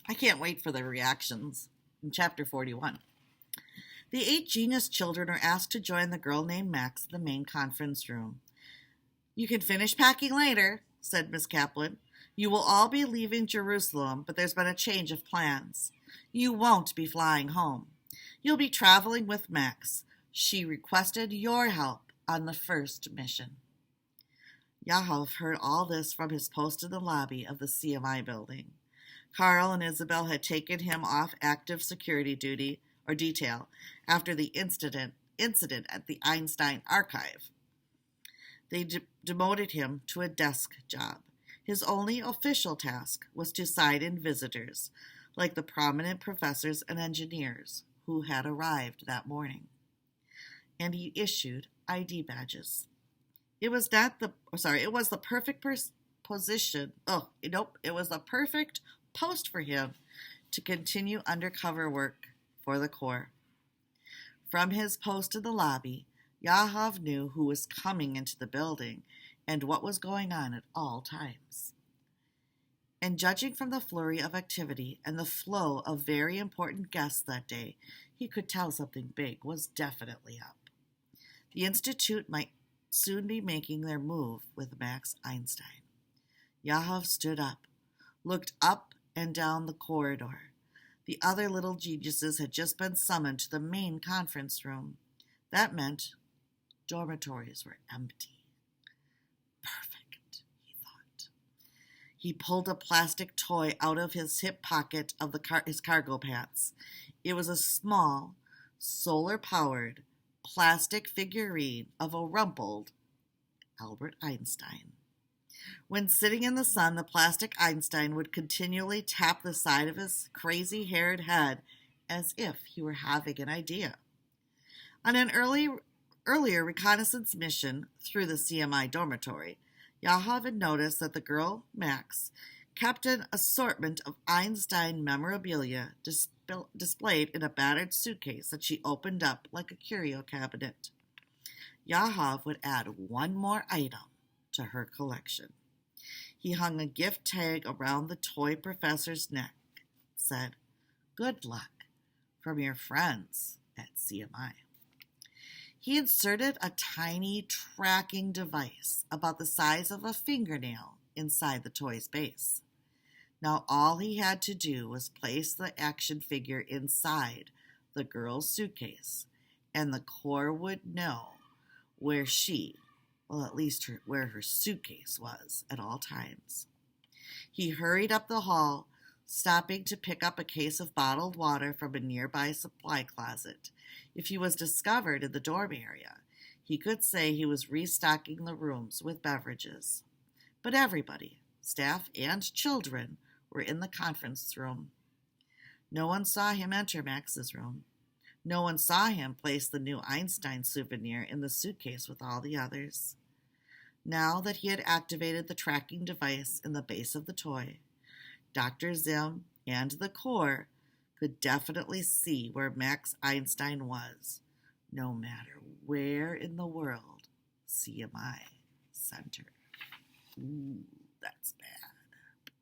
I can't wait for the reactions. In Chapter 41. The 8 genius children are asked to join the girl named Max in the main conference room. "You can finish packing later," said Miss Kaplan. "You will all be leaving Jerusalem, but there's been a change of plans. You won't be flying home. You'll be traveling with Max. She requested your help on the first mission." Yaakov heard all this from his post in the lobby of the CMI building. Carl and Isabel had taken him off active security duty or detail after the incident at the Einstein archive. They demoted him to a desk job. His only official task was to sign in visitors, like the prominent professors and engineers who had arrived that morning. And he issued ID badges. It was the perfect position. It was the perfect post for him to continue undercover work for the Corps. From his post in the lobby, Yaakov knew who was coming into the building and what was going on at all times. And judging from the flurry of activity and the flow of very important guests that day, he could tell something big was definitely up. The Institute might soon be making their move with Max Einstein. Yaakov stood up, looked up and down the corridor. The other little geniuses had just been summoned to the main conference room. That meant dormitories were empty. Perfect, he thought. He pulled a plastic toy out of his hip pocket of his cargo pants. It was a small, solar-powered, plastic figurine of a rumpled Albert Einstein. When sitting in the sun, the plastic Einstein would continually tap the side of his crazy-haired head as if he were having an idea. On an earlier reconnaissance mission through the CMI dormitory, Yaakov had noticed that the girl, Max, kept an assortment of Einstein memorabilia displayed in a battered suitcase that she opened up like a curio cabinet. Yaakov would add one more item to her collection. He hung a gift tag around the toy professor's neck. It said, "Good luck from your friends at CMI." He inserted a tiny tracking device about the size of a fingernail inside the toy's base. Now all he had to do was place the action figure inside the girl's suitcase, and the Corps would know where where her suitcase was at all times. He hurried up the hall, stopping to pick up a case of bottled water from a nearby supply closet. If he was discovered in the dorm area, he could say he was restocking the rooms with beverages. But everybody, staff and children, were in the conference room. No one saw him enter Max's room. No one saw him place the new Einstein souvenir in the suitcase with all the others. Now that he had activated the tracking device in the base of the toy, Dr. Zim and the Corps could definitely see where Max Einstein was, no matter where in the world CMI centered. Ooh, that's bad.